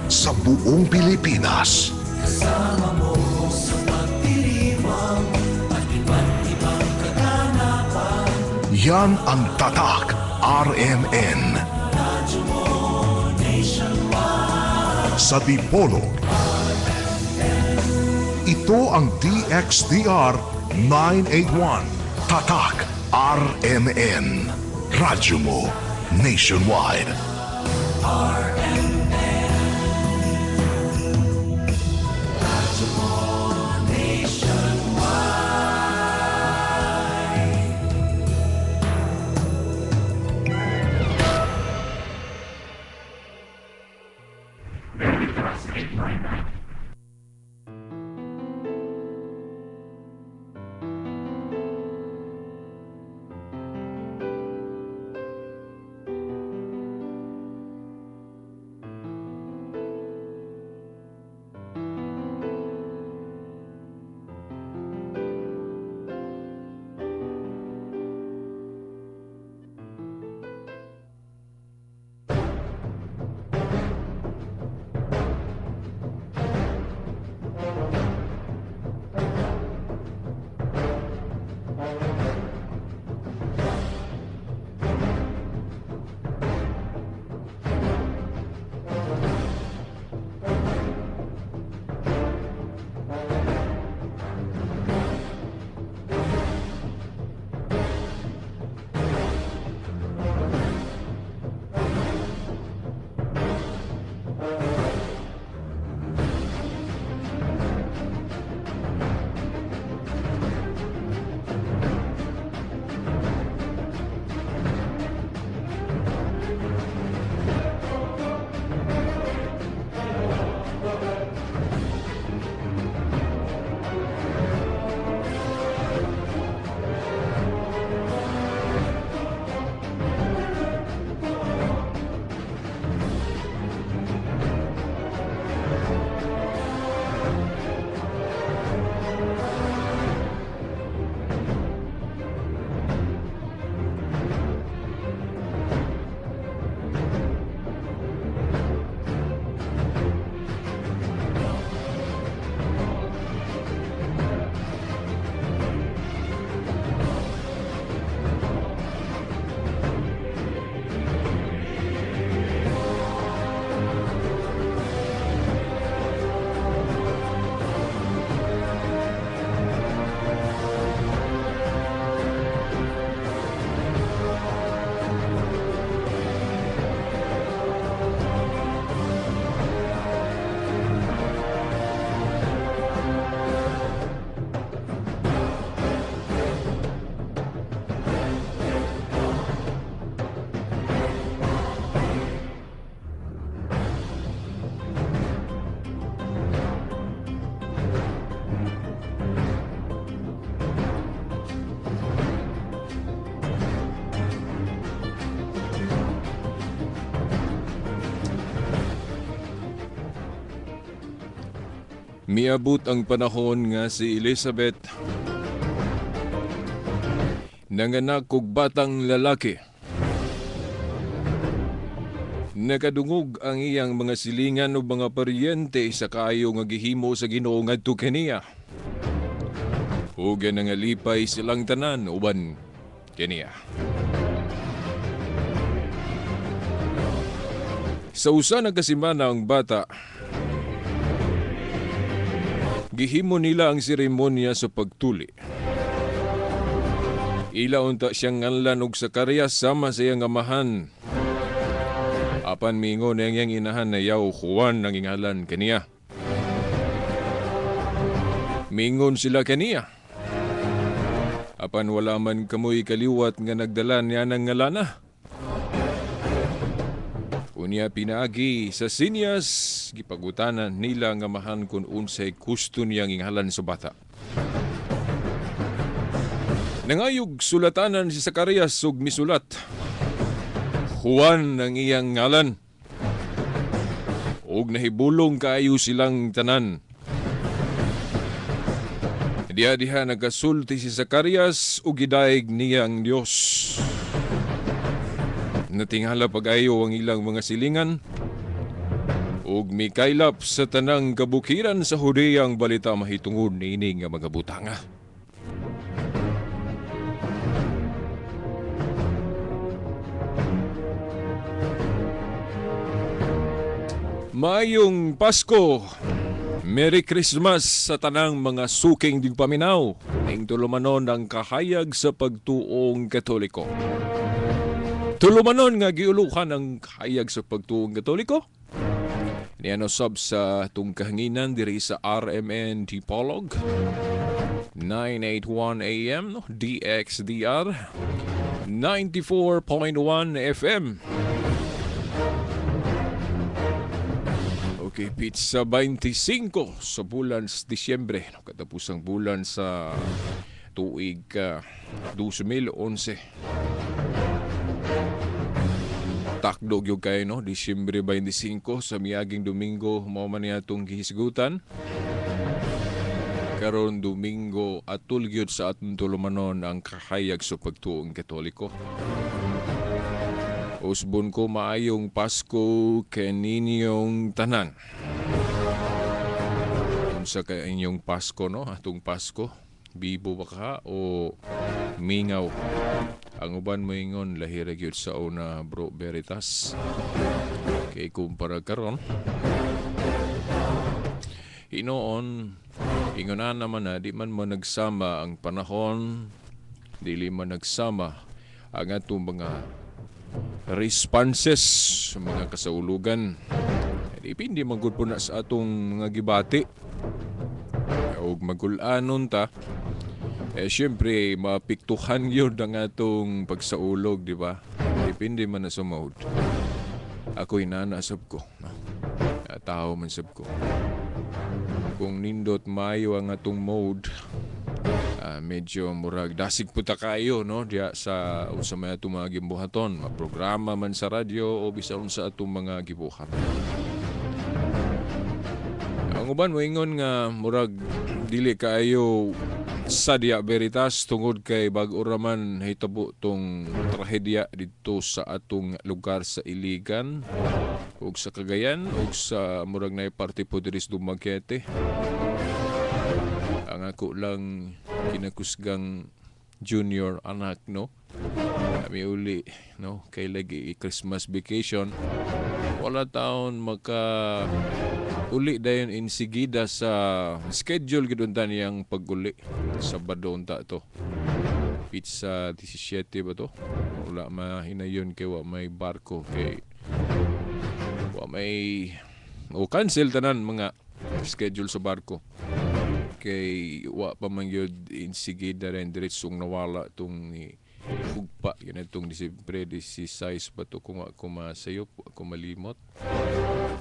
sa buong Pilipinas. Kasama mo sa pagdiriwang at iba't ibang kaganapan. Yan ang Tatak RMN. Radyo mo nationwide. Sa Dipolo, ito ang DXDR 981. Tatak RMN. Radyo mo nationwide. Miabot ang panahon nga si Elizabeth nanganak og batang lalaki. Nakadungog ang iyang mga silingan o mga paryente sa kaayo nga gihimo sa Ginoo ngadto kaniya. Ug nangalipay silang tanan uban kaniya. Sa usa na kasimana ang bata, gihimo nila ang seremonya sa pagtuli. Ila unta siyang nganlan og Zacarias sama sa iyang amahan. Apan mingon ang iyang inahan na yaw Juan ang ingalan kaniya. Mingon sila kaniya. Apan wala man kamoy kaliwat nga nagdala niya ng ngalana. Unya pinaagi sa sinyas, gipagutanan nila nga mahan kung unsay gusto niyang inghalan sa bata. Nangayog sulatanan si Zacarias ug misulat, Juan ang iyang ngalan. Ug nahibulong kaayo silang tanan. Diha-diha nagasulti si Zacarias ug gidaig niya ang Dios. Natingala pag-ayo ang ilang mga silingan ug mikaylap sa tanang kabukiran sa hudayang balita mahitungod niini nga mga butanga. Mayong Pasko! Merry Christmas sa tanang mga suking digpaminaw ning tulumanon ang kahayag sa pagtuong Katoliko. Tulumanon nga giulukan ang kahayag sa pagtuong Katoliko. Niano sab sa tung kahanginan diri sa RMN Tipolog 981 AM no? DXDR 94.1 FM. Okay, pizza 25 sa bulan sa Disyembre, katapusang bulan sa tuig 2011. Takdog yung kayo, no? Disyembre 25 sa miaging Domingo, mao man niya itong gihisgutan. Karon Domingo atul gyud sa atong tulumanon ang kahayag sa pagtuong Katoliko. Usbon ko maayong Pasko kaninyong tanan. Unsa ka inyong Pasko, no? Atong Pasko, bibo ba ka o mingaw? Ang uban mo ingon lahira gyud sa una, Bro Veritas. Kay kumpara karon. Hinoon, ingonan naman na di man mo nagsama ang panahon, dili man nagsama ang atong mga responses sa mga kasaulugan. Dipindi magud po na sa atong mga gibati. Ug magul-anon ta. Siyempre, mapiktuhan yun ang atong pagsaulog, di ba? Dipindi man na sa mode. Ako'y nanasab ko. No? Tao man sab ko. Kung nindot mayo ang atong mode, medyo murag dasig puta kayo, no? Diya sa may atong mga gimbuhaton, maprograma man sa radyo o bisan sa atong mga gibuhat. Ang uban mo ingon nga murag dili kayo sadya Veritas tungod kay bag-o raman hitabo tong trahedya dito sa atong lugar sa Iligan ug sa Cagayan ug sa murag na parte po diri sa Dumaguete. Ang ako lang kinakusgang junior anak, no? Kami uli, no? Kay lagi Christmas vacation. Wala taon maka uli dayon insigida sa schedule gidon taniyang pag-uli. Sabado unta to. Pizza 17 ba to? Wala mahinayon kay wa may barko kay wa may cancel tanan mga schedule sa barko. Kay wa pa man gyud insigida rin diretsong nawala tong ni hugpa yun itong Disyembre 16 ba to kung ako masayop ako malimot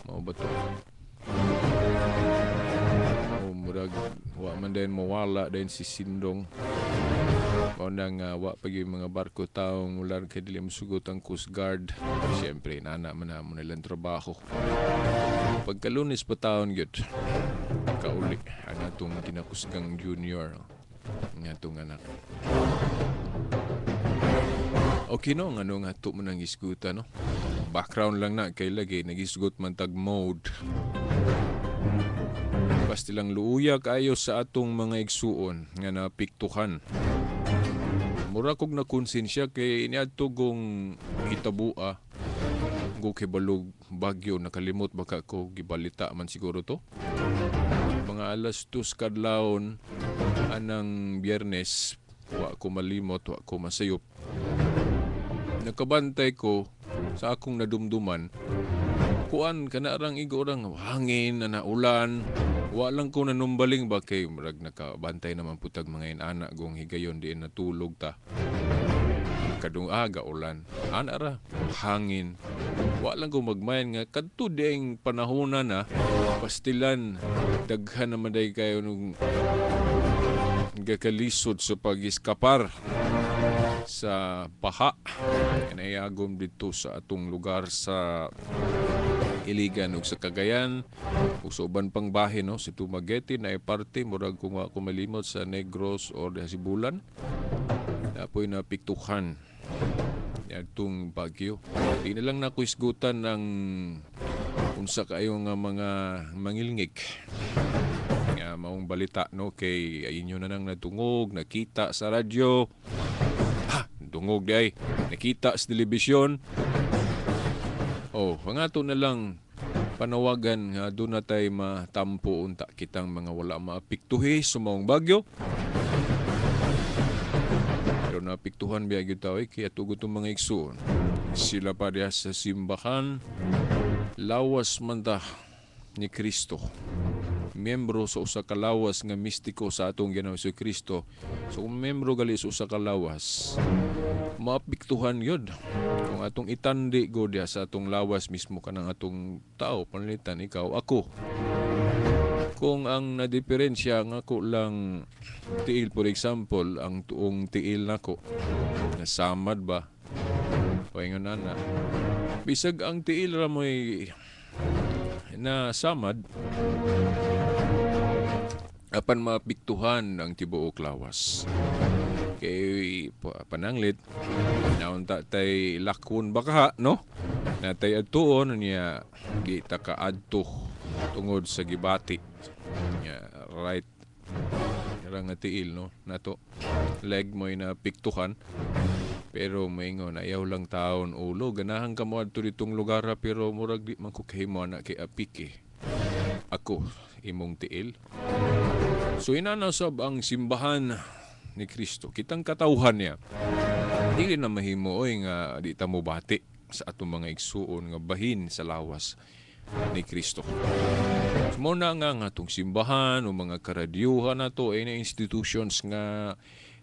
mao ba to murag wa man din mawala din si Sindong mao nang wa pa gyud mga barko taong ular kay dili mosugot ang Coast Guard. Siyempre nana man na mo nilang trabaho pagkalunes pa taon gyud kauli ang atong kinakusgang junior ang atong anak. Okay no, nga to mo nang isguta, no? Background lang na, kay lagi, nag-isgut man tag mode. Basta lang luuya kayo sa atong mga igsuon, nga napiktuhan. Mura kog na konsensya kay niadto gong hitabua, go kay balog bagyo, nakalimot baka ko gibalita man siguro to. Mga alas 2 kadlawon, anang Biyernes, wa ko malimot, wa ko masayop. Nakabantay ko sa akong nadumduman, kuan kanarang igorang hangin na ulan, wa lang ko nanumbaling ba kay murag nakabantay naman putag mga inana gong higayon di natulog ta. Kadung aga ulan, anara hangin. Wa lang ko magmayan nga kadto dieng panahona na pastilan daghan naman day kayo nung gakalisod sa pag-iskapar sa baha. Kanayagom dito sa atong lugar sa Iligan ug sa Cagayan ug sa uban pang bahin, no? Si Dumaguete na parte murag kung ako malimot sa Negros or sa Sibulan. Napoy na piktuhan itong bagyo. Di na lang nakuisgutan ng unsa kayo nga mga mangilngig nga maong balita no kay inyo na nang natungog, nakita sa radyo, tungog di ay nakita sa telebisyon. Pangato na lang panawagan nga doon na tayo matampo unta kitang mga wala maapiktuhi sa maong bagyo. Pero napiktuhan biya gyud tayo kaya tugot ang mga igsoon. Sila pa diya sa simbahan, lawas man ta ni Kristo. Miyembro sa usa ka lawas nga mistiko sa atong Ginoong Kristo. So kung miyembro gali sa usa ka lawas, maapiktuhan yun. Kung atong itandi go diya sa atong lawas mismo kanang atong tao, panlitan ikaw, ako. Kung ang nadiferensya nga ako lang tiil, for example, ang tuong tiil nako, nasamad ba? Paingon na. Bisag ang tiil ra mo'y nasamad, apan mapiktuhan ang tibuok lawas. Kay pananglit, naunta tay lakon baka, no? Natay adtuon niya, kita ka adto tungod sa gibati. Right. Nga tiil, no? Nato, leg mo'y napiktuhan. Pero maingon, ayaw lang taon ulo. Ganahan ka mo adto ditong lugar pero murag di man ko kahimo na kay apiki. Ako, imong tiil. So inanasab ang simbahan ni Kristo. Kitang katawhan niya. Dili na mahimo nga di ta mo bati sa atong mga igsuon nga bahin sa lawas ni Kristo. Muna nga atong simbahan o mga karadyuhan na to ay na institutions nga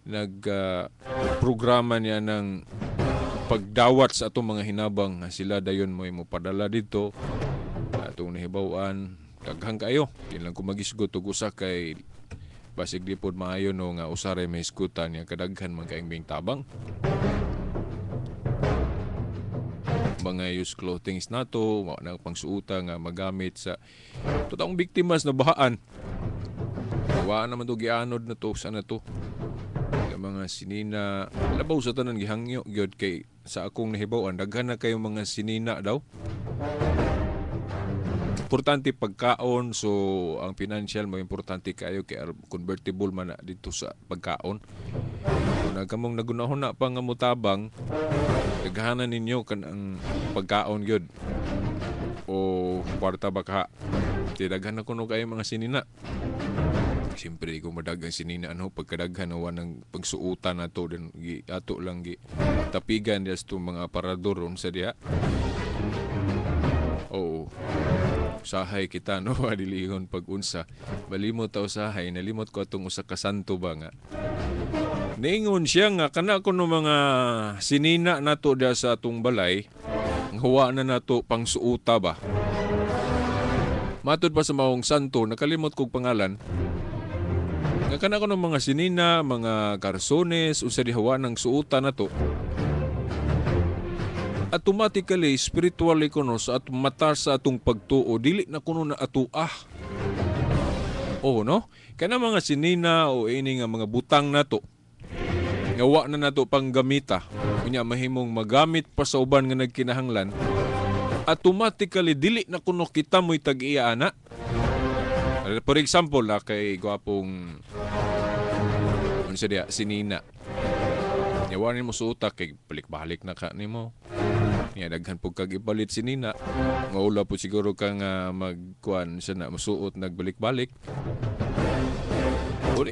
nag-programa niya ng pagdawat sa atong mga hinabang nga sila dayon mo padala dito atong nahibawan daghang kayo. Di lang ko magisgot og usa kay basig di pod maayo no nga usare may iskutan niya kadaghan man kaayong bing tabang. Mga used clothings nato, mga pangsuuta nga magamit sa totoong biktimas na bahaan. Wa naman to gianod na to sana to. Mga sinina labaw sa tanan gihangyo gyud kay sa akong nahibaw-an daghan na kayo mga sinina daw. Importante pagkaon, so ang financial mo importante kayo kay convertible man na dito sa pagkaon. Kung nagkamong nagunahon na pa nga mutabang daghanan ninyo kanang pagkaon gyud o kwarta baka daghan na kuno kayo mga sinina. Siyempre kung madagang sinina pagkadaghan ng pagsuutan nato din ato lang gi tapigan diya sa mga aparador sa diya. Usahay kita adilihon pag-unsa malimot ta usahay nalimot ko atong usa ka santo ba nga ningon siya nga kana kuno mga sinina nato diya sa atong balay huwa na nato pangsuuta ba. Matud pa sa maong santo nakalimot kog pangalan. Kana ko ng mga sinina, mga garsones, usa dihawa ng suuta na to. Automatically, spiritually kuno sa atong mata sa atong pagtuo, dili na kuno na atuah. No? Kana mga sinina o ini nga mga butang na to, ngawa na nato pang gamita, kunya mahimong magamit pa sa uban nga nagkinahanglan, automatically, dili na kuno kita mo'y tag-iya na. For example, kay gwapong sinina. Yawanin mo suuta kay balik-balik na ka nimo. Niya daghan pug kag ipalit sinina. Maula po siguro kang magkuan sa na masuot nagbalik-balik.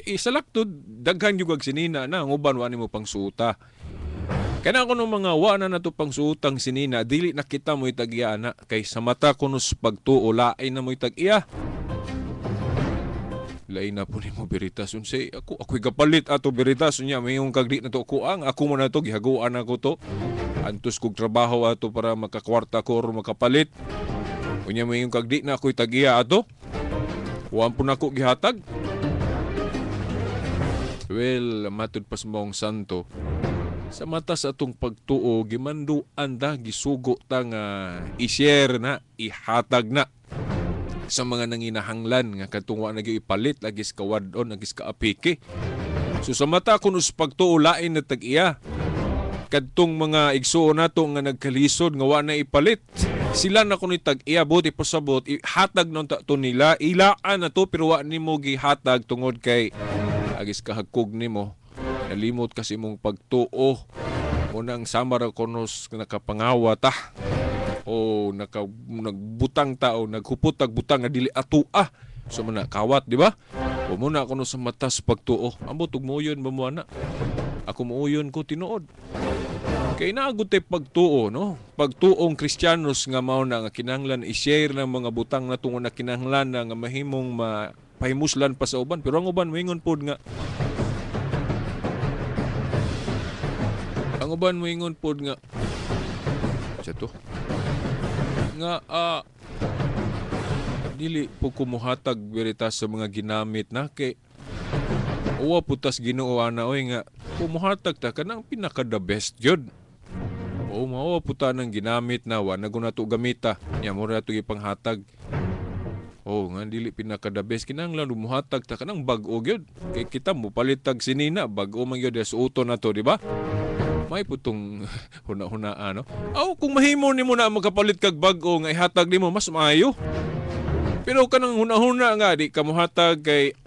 Isa lakto daghan jud kag sinina na nguban wa nimo pang suuta. Kana kuno mga wa na nato pang suutang sinina dili na kita mo'y tag-iya na kay sa mata kuno pagtuo lain na mo'y tag-iya. Lain na po ni mo beritas unsay ako'y kapalit ato beritas unya mayong kagdi na to ako mo na to gihaguan ako to antos kog trabaho ato para makakwarta ko or makapalit unya mayong kagdi na ako'y tagiya ato wan po nako gihatag. Well, matud pas mong santo sa mata sa atong pagtuo gimanduan da gisugo ta nga i-share na ihatag na sa mga nanginahanglan nga katungwa na ipalit lagis kawadon lagis kaapiki. So sa mata kuno sa pagtuo lain na tag-iya kadtong mga igsuon nato nga nagkalisod nga wa na ipalit. Sila na kuno tag-iabot ipasabot hatag non ta to nila ilaan na to pero wa nimo gihatag tungod kay agis kahagkog nimo nalimot kasi mong pagtuo unang samara konos nakapangawa ta o nagbutang ta o naghupot tag butang nga dili atua so man kawat di ba o muna kuno sa matas pagtuo amo tugmuyon ba mo ana ako muuyon ko tinuod kay naagud tay pagtuo no pagtuong Kristiyanos nga mao na nga kinahanglan i-share ng mga butang na tungo na kinahanglan na nga mahimong pahimuslan pa sa uban pero ang uban moingon pod nga sa to nga dili po kumuhatag veritas sa mga ginamit na kay uwa putas Ginoo ana oy nga kumuhatag ta kanang pinaka the best gyud o mao puta nang ginamit na wa na to gamita nya mo ra to ipanghatag o nga dili pinaka the best kinahanglan lumuhatag ta kanang bag-o gyud kay kita mo palitag sinina bag-o man gyud sa uton nato di ba may putong huna-huna no kung mahimo nimo na makapalit kag bag-o nga ihatag nimo mas maayo pero kanang huna-huna nga di ka mohatag kay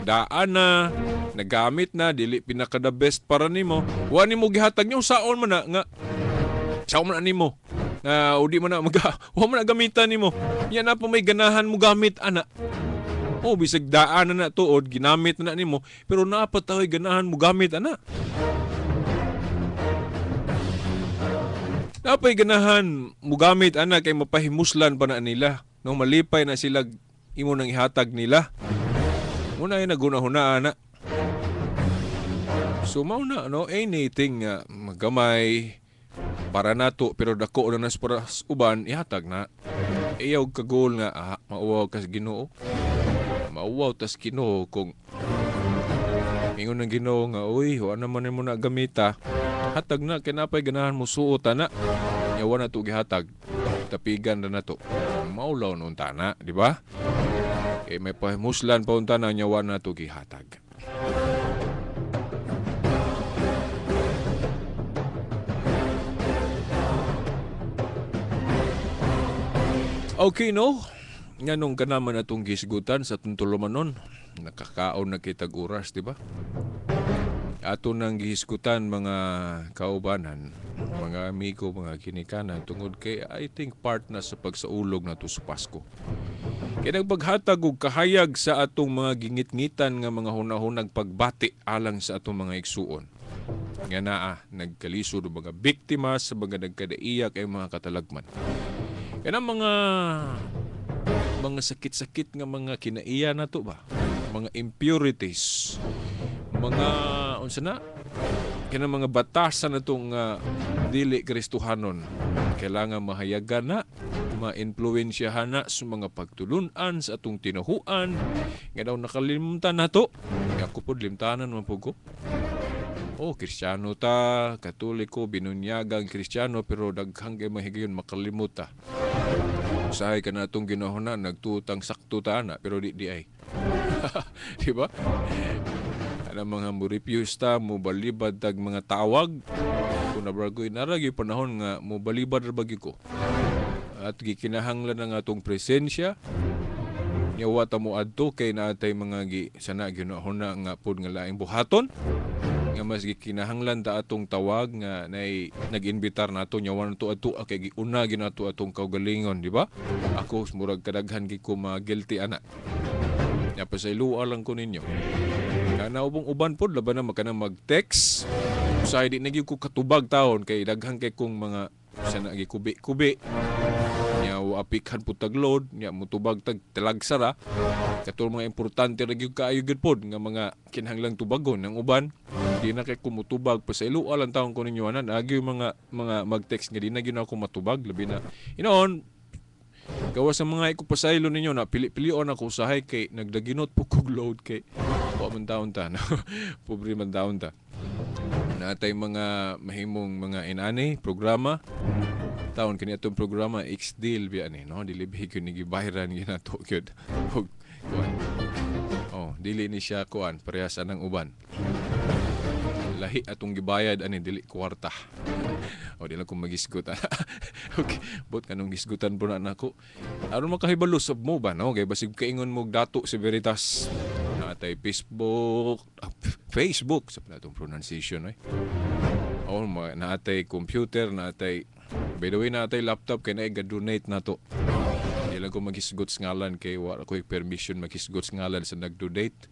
daan na nagamit na dili pinaka the best para nimo wa nimo gihatag nyo saon man na nga saon man nimo na udi man na wa man na gamitan nimo yan na pa may ganahan mo gamit ana bisag daan na tuod ginamit na nimo pero napatahoy ganahan mo gamit ana napay ganahan mo gamit ana kay mapahimuslan pa na nila no malipay na sila imo nang ihatag nila muna ay naguna-huna ana so mao na no anything nga magamay para nato pero dako na nas para uban ihatag na iyaw ka goal nga mauwaw kas Ginoo mauwaw tas Ginoo kung ingon ng Ginoo nga uy wa naman mo na gamita hatag na kay napay ganahan mo suot ana nya wa na to gihatag tapigan na nato maulaw nun tana di ba may pahimuslan pa unta na nya wa na to gihatag. Okay, no? Nga nung ka naman atong gisgutan sa tuntulumanon. Nakakaon na kitag oras, di ba? Ato nang gihisgutan mga kaubanan, mga amigo, mga kinikanan, tungod kay I think part na sa pagsaulog na to sa Pasko. Kaya nagpaghatag og kahayag sa atong mga gingit-ngitan nga mga hunahunag pagbati alang sa atong mga igsuon. Nga nagkalisod mga biktima sa mga nagkadaiyak ay mga katalagman. Kaya mga sakit-sakit nga mga kinaiya na to ba? Mga impurities, mga unsa na? Kaya mga batasan na itong dili Kristohanon. Kailangan mahayagan na, ma-influensyahan na sa mga pagtulunan sa atong tinahuan. Nga daw nakalimutan na to. Ako po limtanan man po ko. Kristiyano ta, Katoliko, binunyagang Kristiyano, pero daghang kay mahigayon makalimut ta. Usahay ka na itong ginahuna, nagtutang sakto ta na, pero di ay. Diba? Ang mga muripyos ta, mubalibad tag mga tawag. Kung nabragoy, naragi panahon nga, mubalibad rabagi ko. At gikinahanglan na nga itong presensya. Nyawa ta mo adto kay naatay mga sana ginahuna nga pod nga laing buhaton. Nga mas gikinahanglan ta atong tawag nga nag-inbitar nato nyawan to ato kay giuna ginato atong kaugalingon, di ba? Ako murag kadaghan gi ko guilty ana. Nya pasayloa lang ko ninyo. Kana ubong uban pod laban na makana mag-text. Usahay di nagi ko katubag taon kay daghan kay kong mga sana gi kubi-kubi. Nya apikhan po tagload, nya mutubag tag talagsara. Katong mga importante ra gyud kaayo gyud pod nga mga kinahanglang tubagon ng uban. Di na kay kumutubag pa sa ilo alang taon ko ninyo anan agi mga mag-text nga di na gyud ako matubag labi na inoon gawa sa mga ikupasaylo ninyo na pili-pilion ako usahay kay nagdaginot po kog load kay wa man taon ta no pobre man taon ta natay mga mahimong mga inani programa taon kani atong programa X-Deal bi ani no dilibi ko ni gibayaran ginato gyud dili ni siya kuan parehas anang uban lahi atong gibayad ani dili kwarta O di lang kung magisgot. Okay, bot kanong gisgutan po na nako. Aron makahibalo sab mo ba no? Kay basig kaingon mo dato si Veritas. Natay Facebook sa platong pronunciation eh. O natay computer, natay by the way natay laptop kay naay ga-donate nato. Di lang ko magisgot ngalan kay wala ko permission magisgot ngalan sa nag-donate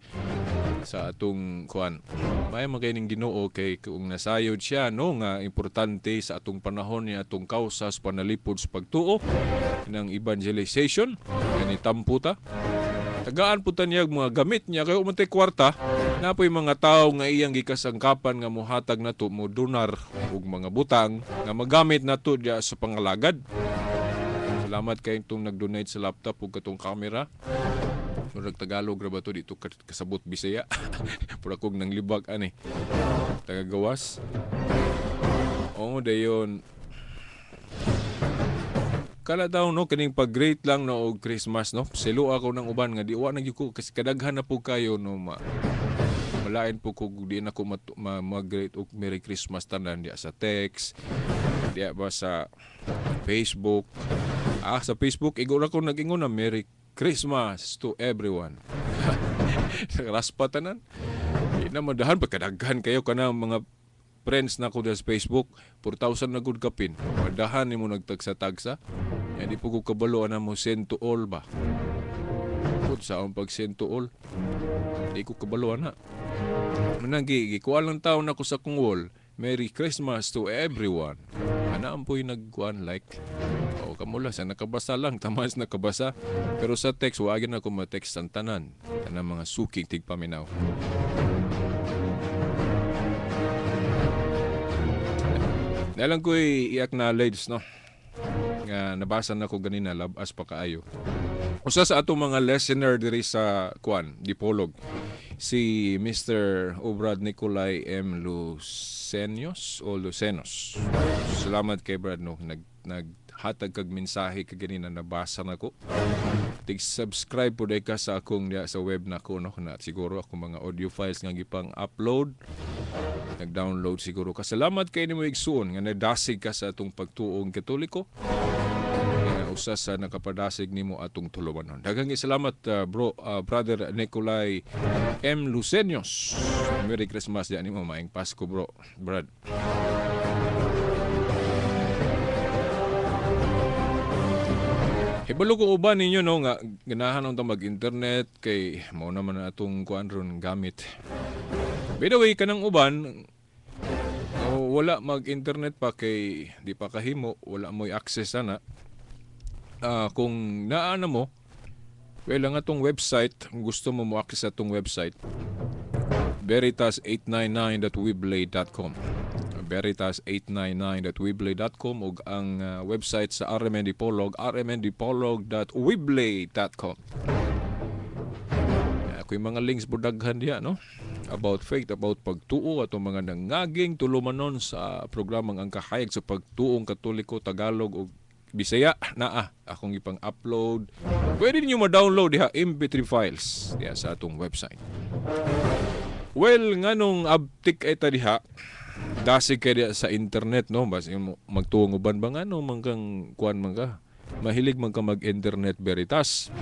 sa atong kuan. May magayning Ginoo kay kung nasayod siya no nga importante sa atong panahon ni atong kausa sa panalipod sa pagtuo ng evangelization kani tamputa. Tagaan po niya mga gamit niya kay umantay kwarta napoy mga tao nga iyang gikasangkapan nga mohatag nato mo donar ug mga butang nga magamit nato diya sa pangalagad. Salamat kay itong nag-donate sa laptop ug katong camera. Murag Tagalog ra ba to dito kasabot Bisaya. Pura kog nang libag ani. Tagagawas. Oo dayon. Kala daw no kining pag-great lang no og Christmas no. Silo ako ng uban nga di wa na gyud ko kasi kadaghan na po kayo no malain po ko di na ko mag-great og Merry Christmas tanan diya sa text. Diya ba sa Facebook. Sa Facebook igo ra ko nag-ingon na Merry Christmas to everyone. Raspatanan. Ina madahan pagkadaghan kayo kana mga friends na ko sa Facebook 4,000 na gud kapin. Madahan nimo nagtagsa-tagsa. Hindi po ko kabalo na mo send to all ba. Pud sa ang pag send to all. Hindi ko kabalo na. Managi gikuha lang taon ako sa kong wall. Merry Christmas to everyone. Ana ampoy nagkuan like. O kamula sa nakabasa lang, tamas nakabasa. Pero sa text wag na ko ma-text ang tanan. Tanang mga suking tigpaminaw. Nalang ko i-acknowledge no. Nga nabasa na ko ganina labas pa kaayo. Usa sa atong mga listener diri sa kuan, Dipolog. Si Mr. Obrad Nicolay M. Lucenos. Salamat kay Brad no naghatag kag mensahe kag ganina nabasa na ko. Tig-subscribe po day ka sa akong sa web nako no na siguro ako mga audio files nga gipang upload. Nag-download siguro ka. Salamat kay nimo igsuon nga nadasig ka sa atong pagtuong Katoliko. Usa sa nakapadasig nimo atong tulumanon. Daghang salamat brother Nicolay M. Lucenos. Merry Christmas diyan nimo maayong Pasko bro. Brad. Hibalo ko uban ninyo no nga ganahan unta mag-internet kay mao naman atong kuan ron gamit. By the way kanang uban wala mag-internet pa kay di pa kahimo, wala mo'y access ana. Kung naana mo, well ang atong website, kung gusto mo mo-access atong website, veritas899.weblay.com veritas899.weblay.com ug ang website sa RMN Dipolog, rmndipolog.weblay.com. Ako'y mga links budaghan diya, no? About faith, about pagtuo, atong mga nangaging tulumanon sa programang ang kahayag sa pagtuong Katoliko, Tagalog ug Bisaya na akong ipang upload. Pwede niyo ma-download diha MP3 files diha sa atong website. Well, nganong abtik eta diha dasig kay diha sa internet no basi magtuong uban ba ngano mangkang kuan man ka. Mahilig man ka mag-internet Veritas.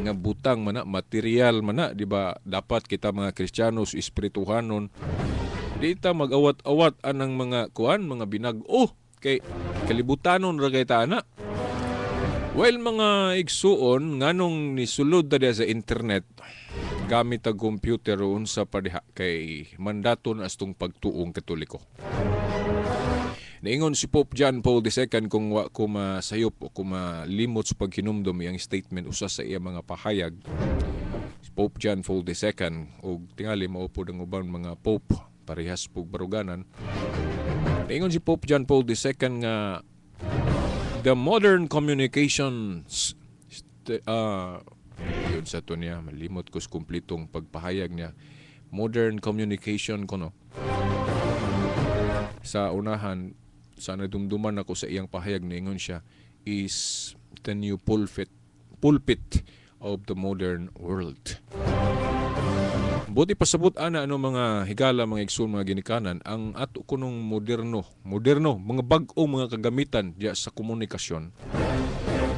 Nga butang man na, material man na, di ba? Dapat kita mga Kristiyanos, espirituhanon, di ta mag-awat-awat anang mga kuan, mga binag-o kay kalibutanon ra kay ta ana. Well, mga igsuon nganong nisulod ta sa internet gamit ang computer unsa pa diha kay mandaton astong pagtuong Katoliko. Naingon si Pope John Paul II kung wa ko masayop o kung malimot sa paghinumdom iyang statement usa sa iya mga pahayag. Si Pope John Paul II o tingali maupo ng ubang mga Pope parehas pug baruganan. Naingon si Pope John Paul II nga the modern communications yun sa to niya malimot ko sa kumplitong pagpahayag niya modern communication ko no sa unahan sa nadumduman ako sa iyang pahayag ningon siya is the new pulpit of the modern world. Buti pasabot ana ano mga higala, mga igsoon, mga ginikanan, ang ato kunong moderno, mga bag-ong mga kagamitan diya sa komunikasyon.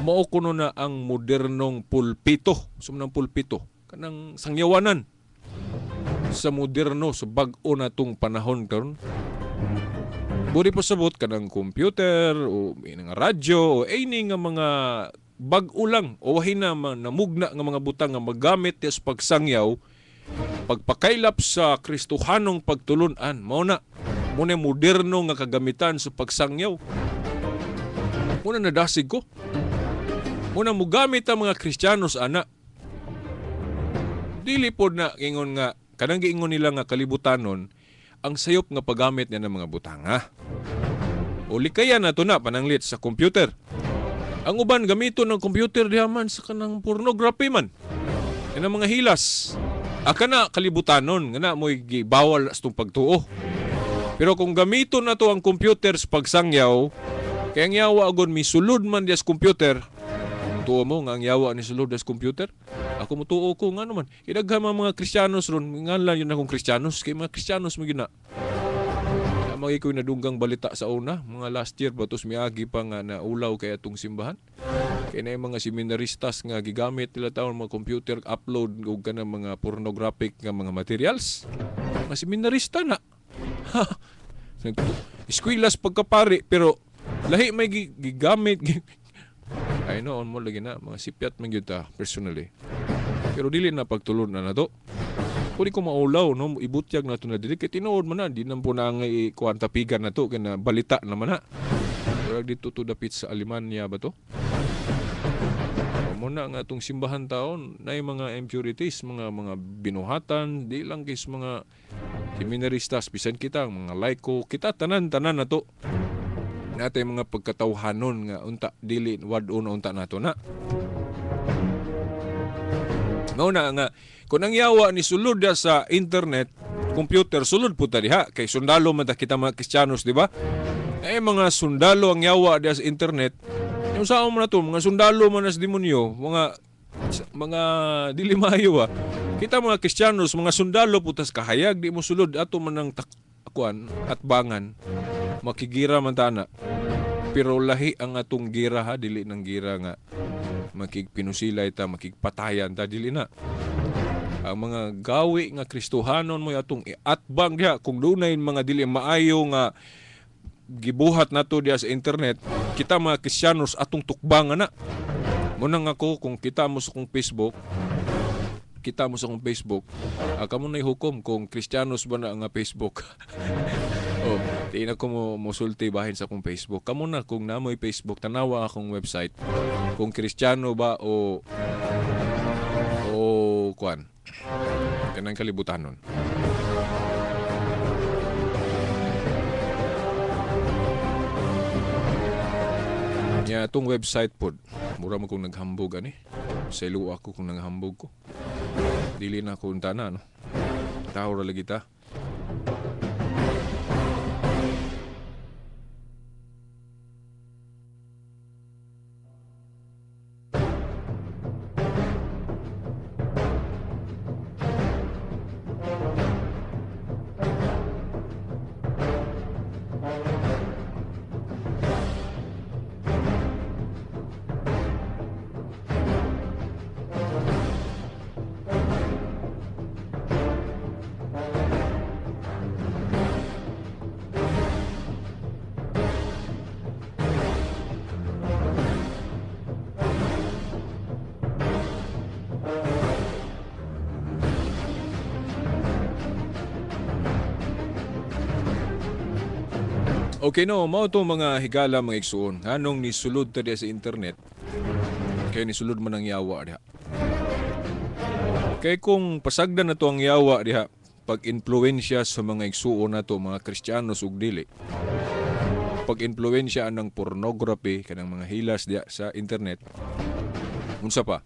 Mao kuno na ang modernong pulpito, sumnang pulpito, kanang sangyawanan sa moderno, sa bag-o natong panahon karon. Buti pasabot kanang computer o nga radyo o any nga mga bag-o lang o wahin na namugna nga mga butang nga magamit sa pagsangyaw, pagpakailap sa Kristohanong pagtulunan. Muna moderno nga kagamitan sa pagsangyaw. Muna nadasig ko. Muna mugamit ang mga Kristiyanos ana. Dili pod na ingon nga kanang giingon nila nga kalibutanon ang sayop nga paggamit niya ng mga butanga. Uli kaya na ito na pananglit sa computer. Ang uban gamito ng computer dihaman sa kanang pornography man. Yan ang mga hilas. Aka na kalibutanon, nga na mo'y bawal sa itong pagtuo. Pero kung gamito na to ang computer sa pagsangyaw, kaya ang yawa agon misulod man diya sa computer, tuo mo nga ang yawa ni sulod diya sa computer, ako mutuo ko nga naman. Idaghan mga Kristiyanos ron, nga lang yun akong Kristiyanos, kaya mga Kristiyanos mo yun na. Mga iko'y nadunggang balita sa una, mga last year, batos miagi pa nga naulaw kaya itong simbahan. Kaya na yung mga seminaristas nga gigamit nila taon mga computer upload o ka ng mga pornographic nga mga materials. Mga seminarista na. Iskwilas pagkapari pero lahi may gigamit. Ay no, on mo lagi na. Mga sipyat man yun ta personally. Pero dili na pagtulod na to. Kung ko maulaw, no, ibutyag na ito na dili. Kaya tinood man na. Di na po na nga ikuantapigan na to. Kaya na balita naman na. Pero dito to dapit sa Alemania ba to? Muna nga itong simbahan taon na yung mga impurities, mga binuhatan, di lang kis mga seminaristas, bisan kita, mga laiko, kita tanan na to. Natay mga pagkatawhanon nga unta, dili, wad-una unta na to na. Mauna nga, kung ang yawa ni sulod sa internet, computer, sulod po ta diha, kay sundalo man ta kita mga Kristiyanos, di ba? Eh mga sundalo ang yawa diha sa internet, yung saan mo na to, mga sundalo man na sa demonyo, mga dilimayo Kita mga Kristiyanos, mga sundalo putas kahayag, di mo sulod ato man ng takuan at bangan, makigira man tana. Pero lahi ang atong gira ha, dili ng gira nga makigpinusilay ta, makigpatayan ta, dili na. Ang mga gawi nga Kristohanon mo atong iatbang diha, kung dunay mga dili maayo nga gibuhat nato diya sa internet, kita mga Kristiyanos atong tukbang na. Muna nga ako, kung kita mo sa kong Facebook, kamo na ihukom kung Kristiyanos ba na nga Facebook. Oh, di na ko musulti bahin sa kong Facebook. Kamo na kung namoy Facebook, tanawa akong website. Kung Kristiyano ba o kuan. Kanang kalibutanon. Nya itong website pod, mura mo kung naghambog ani. Sa ilo ako kung naghambog ko. Dili na ako unta na, no? Tao ra lagi ta. Okay no, mao to mga higala mga igsuon. Anong nisulod ta diha sa internet? Kay nisulod man ang yawa diha. Kay kung pasagdan na to ang yawa diha, pag-influensya sa mga igsuon nato mga Kristiyanos ug dili. Pag-influensya ng pornography kanang mga hilas diha sa internet. Unsa pa?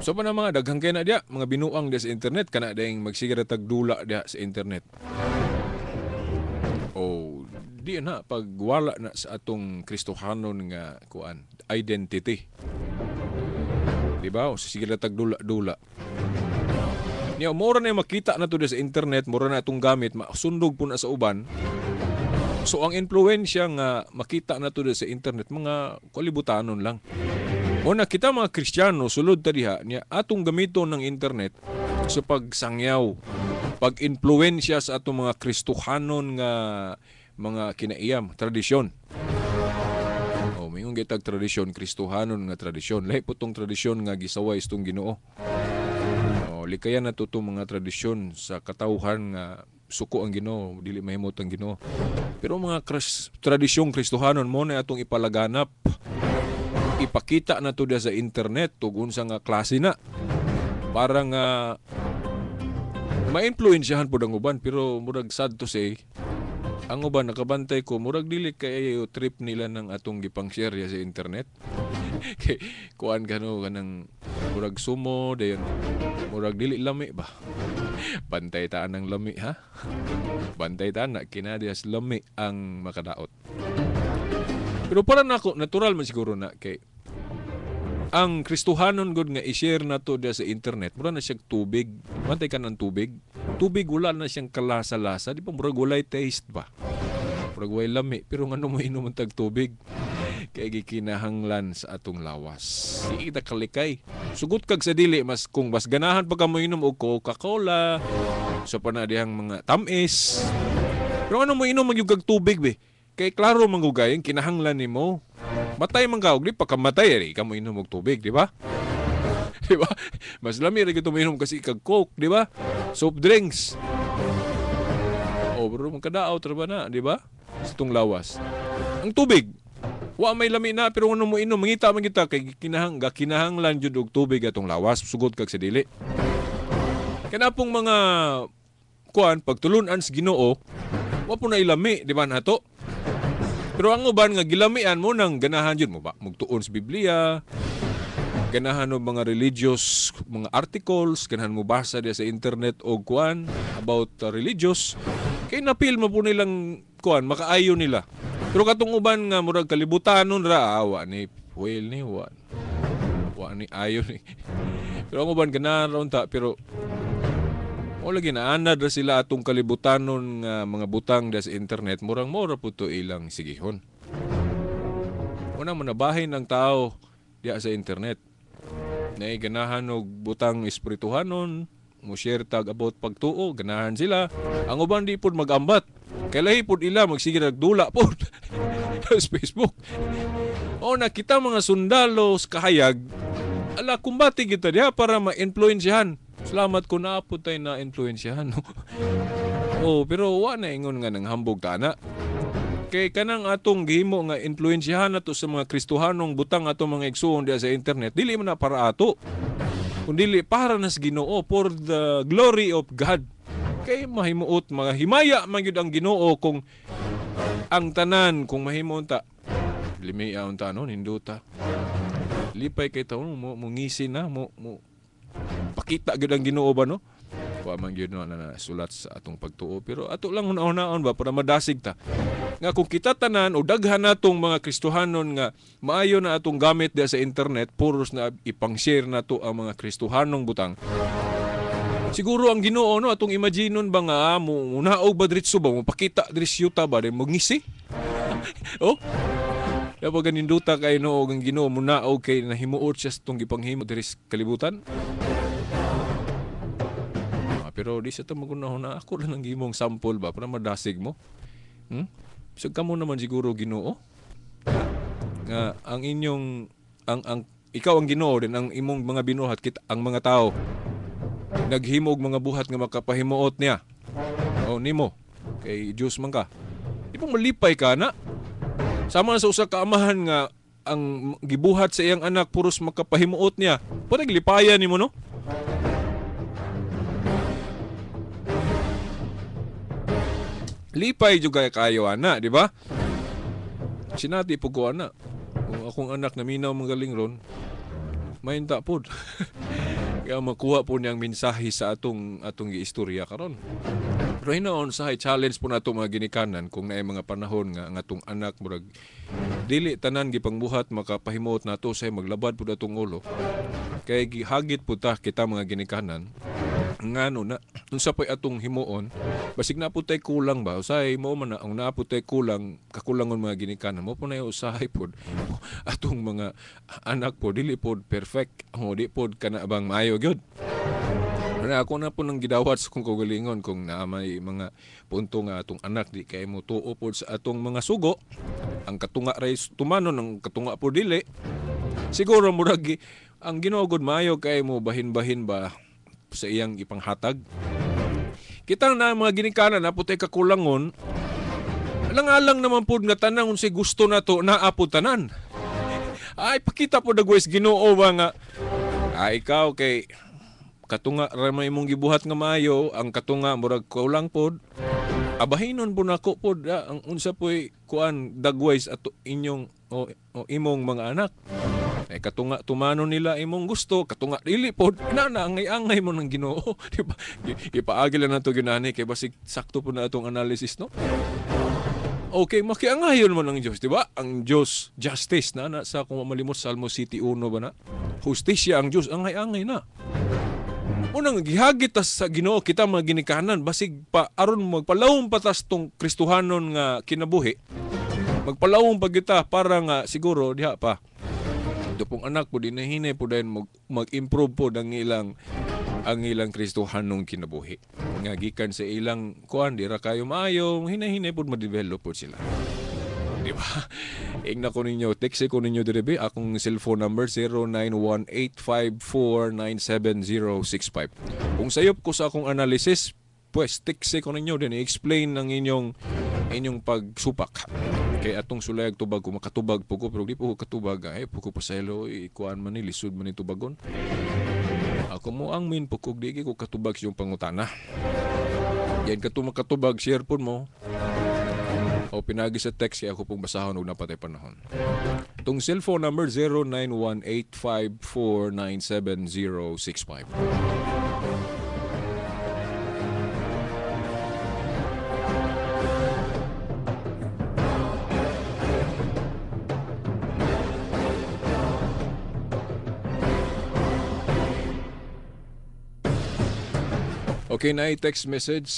So pa na mga daghang kay na diha, mga binuang diha sa internet kana daing magsigara tagdula diha sa internet. Oh, di na pagwala na sa atong Kristohanon nga kuan identity. Di ba? O sige tagdula-dula. Niya mura na makita na to sa internet, mura na itong gamit, masundog po na sa uban. So ang influensya nga makita na to sa internet, mga kalibutanon lang. Una kita mga Kristiyano, sulod ta diha niya atong gamiton ng internet sa pagsangyaw, pag-influensya sa atong mga Kristohanon nga mga kinaiyam, tradisyon. Mayong gitag tradisyon, Kristohanon nga tradisyon. Lahi po tong tradisyon nga gisaway itong Ginoo. Likayan na to mga tradisyon sa katawhan nga suko ang Ginoo, dili mahimot ang Ginoo. Pero mga tradisyong Kristohanon mo na atong ipalaganap. Ipakita na to sa internet tug unsa nga klase na. Para nga ma-influensyahan po ang uban, pero murag sad to say, ang uban nakabantay ko, murag dili kayo trip nila ng atong gipang-share sa internet. Kay kuan kanang murag sumo, dayon murag dili lami ba? Bantay taan ng lami ha? Bantay taan na kinadias lami ang makadaot. Pero para nako natural man siguro na kay ang Kristohanon gud nga i-share na to sa internet, mura na siyang tubig. Bantay ka ng tubig. Tubig wala na siyang kalasa-lasa, di pa murag walay taste ba? Murag walay lami, pero ngano mo inom ang tag-tubig? Kaya gikinahanglan sa atong lawas. Di kita kalikay. Sugot kag sa dili, mas kung mas ganahan pa ka mo inom og Coca-Cola, sa panadihang mga tamis. Pero ano mo inom magyug tubig be? Kay klaro manggugayang kinahanglan nimo. Matay man ka, di pa kamatay, ikaw mo inom og tubig, di ba? Di ba? Mas lami rin ito mainom kasi kag Coke, di ba? Soft drinks. Pero magkadaaw, traba na, di ba? Sa itong lawas. Ang tubig, wa may lami na, pero ano mo inom, mangita kay kinahanglan jud og tubig atong lawas, sugod kag sa dili. Kana pong mga kuan, pagtulunan sa Ginoo, wa po na ilami, di ba nato? Pero ang uban nga gilamian mo nang ganahan jud mo ba magtuon sa Biblia, ganahan mo mga religious mga articles, ganahan mo basa diya sa internet og kuan about religious, kay napil mo po nilang kuan makaayo nila. Pero katong uban nga murag kalibutanon ra awa ni well ni wa ni ayo ni. Pero ang uban ganahan ra unta, pero wala ginaanad ra sila atong kalibutanon nga mga butang sa internet, murang mora po to ilang sigihon. Una manabahin ang tao diya sa internet. Nay ganahan og butang espirituhanon, mo share tag about pagtuo, ganahan sila. Ang uban di pud magambat. Kay lahi pud ila magsige nagdula pud sa Facebook. Nakita mga sundalos kahayag, ala kumbati kita diha para ma-influensyahan. Salamat ko na po tayo na influensyahan. No? Pero wa na ingon nga ng hambog tana. Kay kanang atong gihimo nga influensyahan nato sa mga Kristohanong butang atong mga igsuon diya sa internet, dili man na para ato. Kundi para nas Ginoo, for the glory of God. Kay mahimuot, mga himaya man gyud ang Ginoo kung ang tanan kung mahimuon ta. Limiya unta no hinduta. Lipay kay taon mo ngisi na mo pakita gyud ang Ginoo ba no? Wa man gyud na sulat sa atong pagtuo, pero ato lang una-unaon ba para madasig ta. Nga kung kita tanan o daghan natong mga Kristohanon nga maayo na atong gamit diya sa internet, puros na ipang-share nato ang mga Kristohanong butang. Siguro ang Ginoo no atong imaginon ba nga mo unaog ba diretso ba mo pakita diretso ta ba mo ngisi? Oh? Kapag ganinduta kay no ang Ginoo mo naog kay nahimuot siya itong gipanghimo diri sa kalibutan. Pero di sa ito magunahon na ako lang ang gimong sample ba para madasig mo. So kamo naman siguro Ginoo. Nga ang inyong ang ikaw ang Ginoo din ang imong mga binuhat kita ang mga tao. Naghimog mga buhat nga makapahimuot niya. Nimo kay Diyos man ka. Di pa malipay ka na. Sama sa usa ka amahan nga ang gibuhat sa iyang anak puros makapahimuot niya. Pwede lipayan nimo no? Lipay juga kayo ana, di ba? Sinati po ko ana. Kung akong anak na minaw magaling ron, mainta po. Kaya makuha po niyang mensahe sa atong giistorya karon. Pero hinaon sa challenge po nato mga ginikanan kung naay mga panahon nga ang atong anak murag dili tanan gipangbuhat makapahimuot nato say maglabad pud atong ulo. Kay gihagit po ta kita mga ginikanan ngano na unsa pay atong himuon basig na putay kulang ba usahay mo man na ang naputay kulang kakulangon mga ginikanan mo po na usahay pod atong mga anak po dili pod perfect o di pod kana bang maayo gyud. Na ako na po nang gidawat sa kung kagalingon kung na may mga punto nga atong anak di kay mo tuo pod sa atong mga sugo ang katunga ray tumanon ang katunga po dili siguro murag ang Ginoo gud maayo kay mo bahin-bahin ba sa iyang ipanghatag. Kita na mga ginikanan na putay kakulangon, alang-alang naman po nga tanang kung si gusto na to naapod tanan. Ay, pakita po dagwes Ginoo ba nga, ikaw kay katunga ramay mong gibuhat nga maayo, ang katunga murag kulang pod, abahinon po nako pod, ang unsa po'y kuan dagwes ato inyong o imong mga anak. Ay katunga tumano nila imong gusto, katunga dili pod na angay-angay mo ng Ginoo, di ba? Ipaagi lang nato ginani kay basig sakto po na atong analysis, no? Okay, makiangayon mo ng Dios, di ba? Ang Dios justice na sa kung malimot Salmo City 1 ba na? Hustisya ang Dios, angay-angay na. Unang gihagit sa Ginoo kita mga ginikanan basig pa aron magpalawom patas tong Kristohanon nga kinabuhi. Magpalawom pa kita para nga siguro diha pa pong anak po dinahinay po dahil mag-improve po ang ilang Kristohanong kinabuhi. Nga gikan sa ilang kuan dira kayo maayo, hinahinay po ma-develop po sila. Di ba? Ingna ko ninyo, text ko ninyo dire akong cellphone number 0918549765. Kung sayop ko sa akong analysis, pues text ko ninyo din i-explain ng inyong pagsupak. Kay atong sulayag tubag ko makatubag po ko pero di po ko katubag ay po ko pasaylo ikuan man ni lisod man ni tubagon. Ako mo ang min po ko di ko katubag yung pangutana. Yan katong makatubag share po mo. O pinagi sa text kaya ako pong basahon og napatay panahon. Tong cellphone number 0918549765. Okay na text message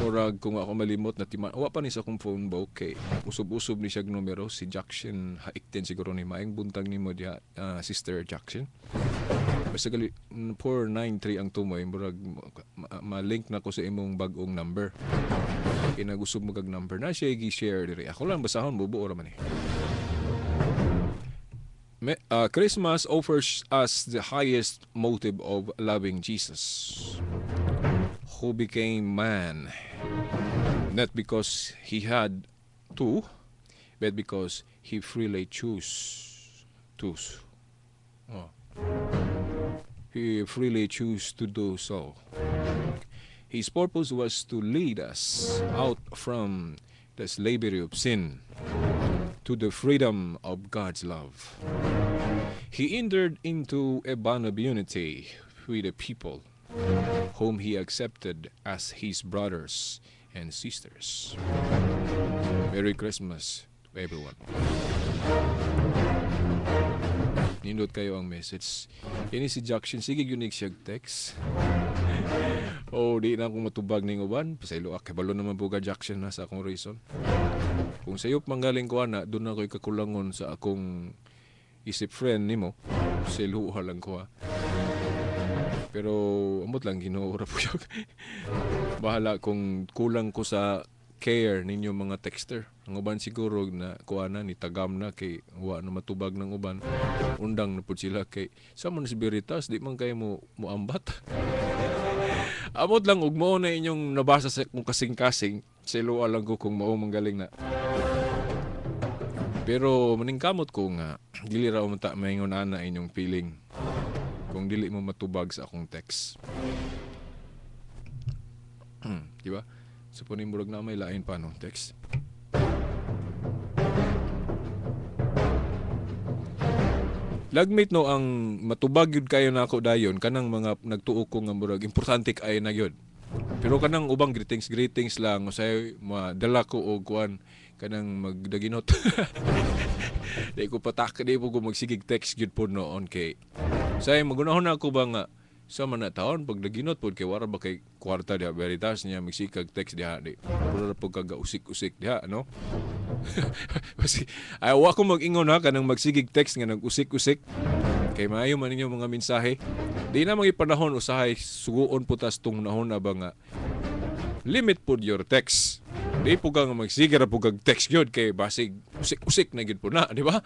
murag kung ako malimot na timan wa pa ni sa akong phone ba okay usub-usub ni siya numero si Jackson haikten siguro ni maayong buntag nimo dia sister Jackson basta gali 493 ang tumoy murag ma-link na ko sa imong bag-ong number kinagusog mo kag number na siya gi-share diri ako lang basahon bubuo ra man Christmas offers us the highest motive of loving Jesus who became man, not because he had to, but because he freely chose to. He freely chose to do so. His purpose was to lead us out from the slavery of sin to the freedom of God's love. He entered into a bond of unity with the people whom he accepted as his brothers and sisters. Merry Christmas to everyone. Nindot kayo ang message. Ini si Jackson, sige unique siya text. Di na akong matubag ng uban. Pasaylo kabalo naman po ka Jackson na sa akong reason. Kung sayop manggaling ko na, doon ako'y kakulangon sa akong isip friend nimo. Sayluha lang ko Pero amot lang Ginoo ra po yun. Bahala kung kulang ko sa care ninyo mga texter. Ang uban siguro na kuana ni tagam na kay wa na matubag ng uban. Undang na po sila kay sa man si Veritas di man kayo mo ambat. Amot lang ug mao na inyong nabasa sa kung kasing-kasing. Selo alang ko kung mao manggaling na. Pero maningkamot ko nga dili ra umata maingon ana inyong feeling. Kung dili mo matubag sa akong text. Di ba? So po ni murag na may lain pa no text. Lagmit no ang matubag yun kayo na ako dayon kanang mga nagtuo ko nga murag importante kay na yun. Pero kanang ubang greetings lang usay madala ko og kuan kanang magdaginot. Di ko patak di po ko magsigig text gyud po noon kay say magunahon na ako ba nga sa manataon pag naginot pod kay wara ba kay kwarta diha veritas niya magsikag text diha di pura pag kaga-usik-usik diha no. Kasi ay wa ko mag-ingon ha kanang magsigig text nga nag-usik-usik kay maayo man ninyo mga mensahe di na mga panahon usahay suguon putas tung nahon na ba nga limit pod your text. Di po kang magsigira po kag text yun kay basig usik-usik na gid po na, di ba?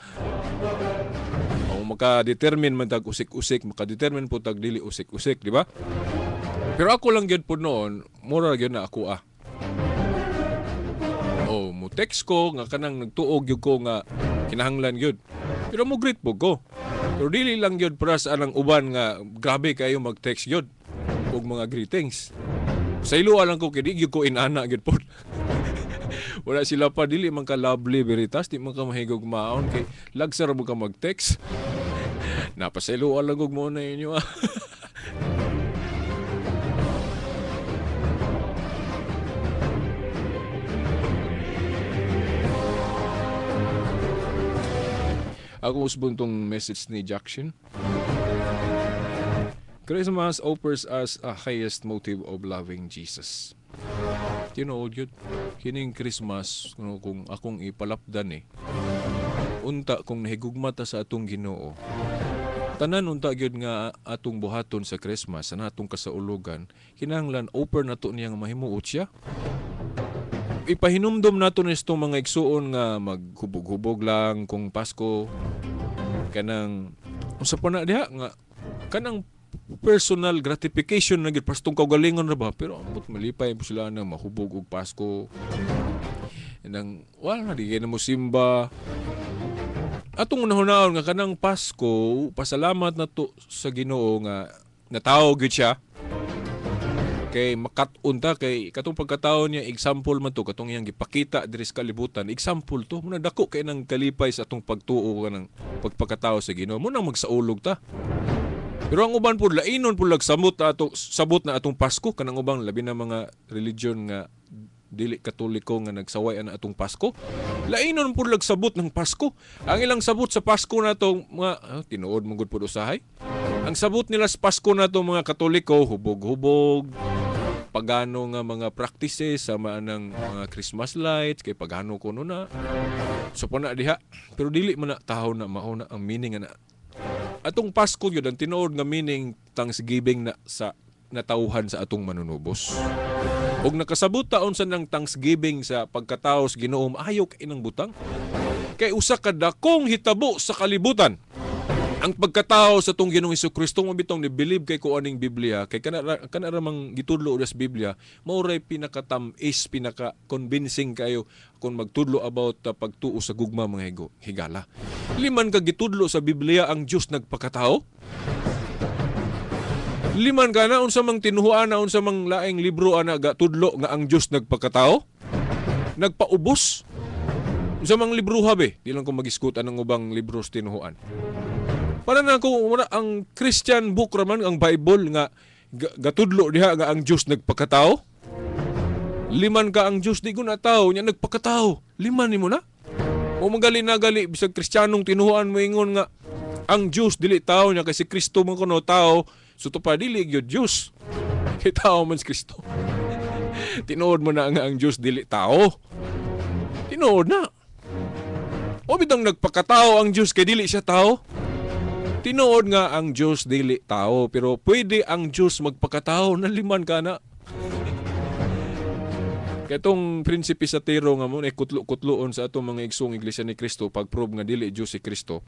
O maka-determine man tag usik-usik, maka-determine po tag dili usik-usik, di ba? Pero ako lang gyud po noon, mura gyud na ako O mo text ko nga kanang nagtuog gyud ko nga kinahanglan gyud. Pero mo greet po ko. Pero dili lang gyud para sa anang uban nga grabe kayo mag-text gyud og mga greetings. Sa ilo lang ko kay di gyud ko inana gyud po. Wala sila pa dili man ka lovely veritas di man ka mahigog maon kay lagsar mo ka mag-text. Napaselo lang kog mo na inyo Ako usbon tong message ni Jackson. Christmas offers us a highest motive of loving Jesus. Tinuod yun. Kining Christmas, kung akong ipalapdan unta kung nahigugmata sa atong Ginoo. Tanan unta gyud nga atong buhaton sa Christmas, sa natong kasaulugan, kinahanglan offer nato niyang mahimuot siya. Ipahinumdom nato nitong mga igsuon nga maghubog-hubog lang kung Pasko. Kanang usa pa na diha nga kanang personal gratification na gid pastong kaugalingon ra ba pero ambot malipay po sila nang mahubog og Pasko nang wala na di na mo simba atong unahon nga kanang Pasko pasalamat na to sa Ginoo nga natawo gid siya kay makatunta kay katong pagkataon niya example man to katong iyang gipakita diri sa kalibutan example to muna dako kay nang kalipay sa atong pagtuo kanang pagpakatao sa Ginoo mo nang magsaulog ta. Pero ang uban po, lainon po sabot na atong Pasko. Kanang ubang labi na mga religion nga dili katoliko nga nagsaway na atong Pasko. Lainon po sabot ng Pasko. Ang ilang sabot sa Pasko na itong mga, tinuod mong po usahay. Ang sabot nila sa Pasko na itong mga katoliko, hubog-hubog, pagano nga mga practices, sama ng mga Christmas lights, kay pagano ko na. So po na diha. Pero dili man na tahaw na mauna ang meaning na atong Pasko yun, ang tinuod nga meaning Thanksgiving na sa natauhan sa atong manunubos. Og nakasabot taon sa nang Thanksgiving sa pagkatao sa Ginoo, ayaw kay nang butang. Kay usa ka dakong hitabo sa kalibutan. Ang pagkatao sa atong Ginoong Hesukristo mo bitong ni believe kay kuaning Biblia, kay kana ramang gitudlo sa Biblia, mauray pinakatamis, pinaka-convincing kayo kung magtudlo about pagtuo sa gugma mga higala. Liman ka gitudlo sa Biblia ang Dios nagpakatao. Liman ka na unsa mang tinuhuan na unsa mang laing libro ana gatudlo nga ang Dios nagpakatao. Nagpaubos. Unsa mang libro habe, di lang ko magiskutan ng ubang libros tinuhuan. Para na ako ang Christian book raman ang Bible nga gatudlo diha nga ang Dios nagpakatao. Liman ka ang Dios di ko na tao nya nagpakatao. Liman nimo na. O magali na gali bisag Kristiyanong tinuhuan mo ingon nga ang Dios dili tao nya kasi Kristo man kuno tao. Suto pa dili gyud Dios. Kay tao man si Kristo. Tinuod mo na nga ang Dios dili tao. Tinuod na. O bitang nagpakatao ang Dios kay dili siya tao. Tinuod nga ang Diyos dili tao, pero pwede ang Diyos magpakatao na liman ka na. Katong prinsipe sa tiro nga mo, kutlo-kutloon sa atong mga igsong iglesia ni Kristo, pag-prove nga dili Diyos si Kristo.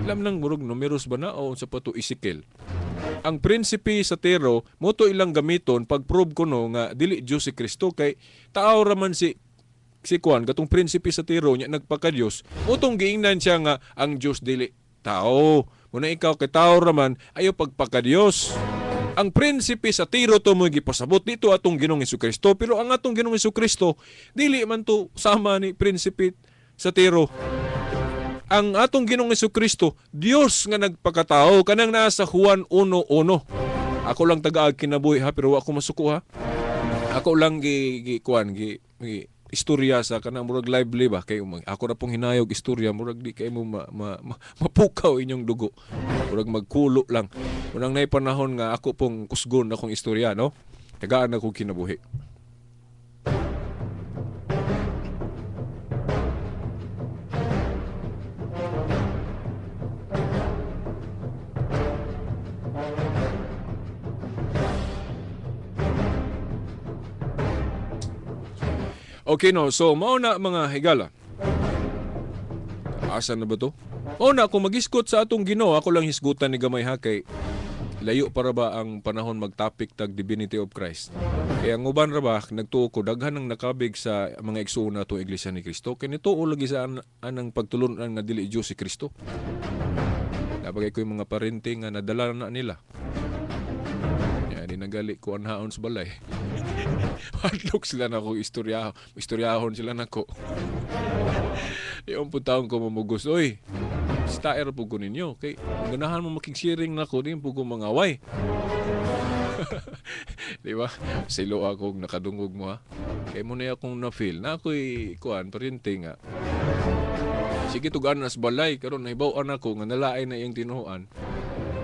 Alam nang murog numeros ba na o sa pato Ezekiel. Ang prinsipe sa tiro, mo to ilang gamiton, pag-prove ko no nga dili Diyos si Kristo, kay tao raman si Kwan, katong prinsipe sa tiro niya nagpaka-Diyos, utong giingnan siya nga ang Diyos dili tao. Muna ikaw kay tao raman ayaw pagpaka-Dios. Ang prinsipe sa tiro to mo gipasabot dito atong Ginoong Hesukristo, pero ang atong Ginoong Hesukristo dili man to sama ni prinsipe sa tiro. Ang atong Ginoong Hesukristo Dios nga nagpakatao kanang nasa Juan 1:1. Ako lang taga kinabuhi ha pero ako masuko ha. Ako lang istorya sa kanang murag lively ba kay ako na pong hinayog istorya murag di kay mo mapukaw inyong dugo. Murag magkulo lang. Unang nay panahon nga ako pong kusgon akong istorya, no? Tagaan ako kinabuhi. Okay no, so mao na mga higala. Asa na ba to? O na, kung mag-iskot sa atong Ginoo, ako lang hisgutan ni gamay ha kay layo para ba ang panahon mag-topic tag Divinity of Christ. Kaya ang uban ra ba nagtuo ko daghan ng nakabig sa mga igsoon nato Iglesia ni Cristo. Kay nituo lagi sa anang pagtulon nga dili Dios si Kristo. Napagay ko yung mga parente nga nadala na nila. Yan, dinagali ko anhaon sa balay. Hadlok sila na ako istoryahon sila na ko. Yung putaon ko mamugos, oy, staer po ko ninyo. Kay, ganahan mo makigsharing na ko, din po ko mga away. Diba? Silo ako nakadungog mo ha. Kaya mo na akong na-feel na ako'y kuhan, parinte nga. Sige tugaan nas balay, karon naibawaan ako nga nalaay na iyang tinuhuan.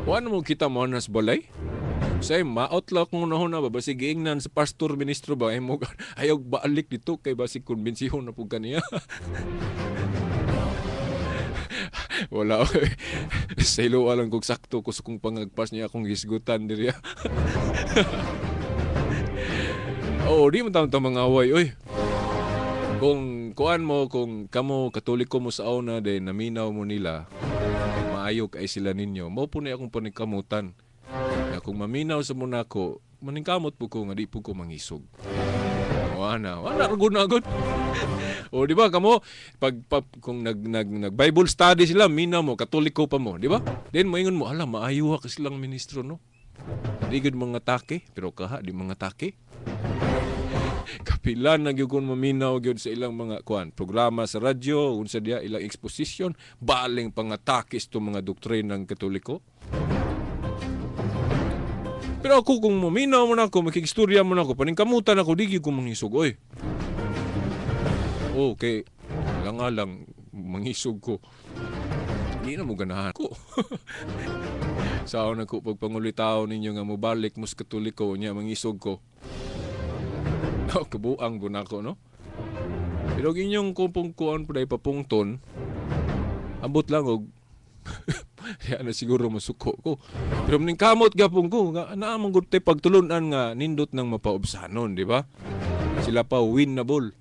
Ano mo kita mo nas balay? Say, ma-outlock mo na ho na ba? Basig iingnan sa pastor, ministro ba? Ayaw baalik dito kay basig konbensihon na po kaniya. Wala. Sa ilo alang kong sakto kung pangagpas niya akong hisgutan diriya. Oo, di mo tamang mga away. Oy, kung kuan mo, kung kamo katoliko mo sa una, de naminaw mo nila, maayo kay sila ninyo, mo po na akong panikamutan. Na kung maminaw sa muna ko, maningkamot po ko nga di po ko mangisog. Wala ragunagod. O di ba kamo kung nag Bible study sila, minaw mo katoliko pa mo, di ba? Then moingon mo, ala maayo ka silang ministro, no? Di gud mga take, pero kaha di mga take. Kapila na gyud kon maminaw gyud sa ilang mga programa sa radyo, unsa dia ilang exposition, baling pangatakis to mga doktrinang katoliko. Pero ako kung maminaw mo na ako, makikstorya mo na ako, paningkamutan ako, di ko mangisog, oy. Okay, lang mangisog ko. Hindi na mo ganahan ko. Sao na ko pagpangulitaw ninyo nga mobalik mo sa katoliko niya, mangisog ko. No, kabuang ko na ako, no? Pero inyong kupungkuan po dahil papungton, ambot lang og kaya na siguro masuko ko. Pero maningkamot gapong ko, naamang gute pagtulunan nga nindot ng mapaobsanon, di ba? Sila pa winnable.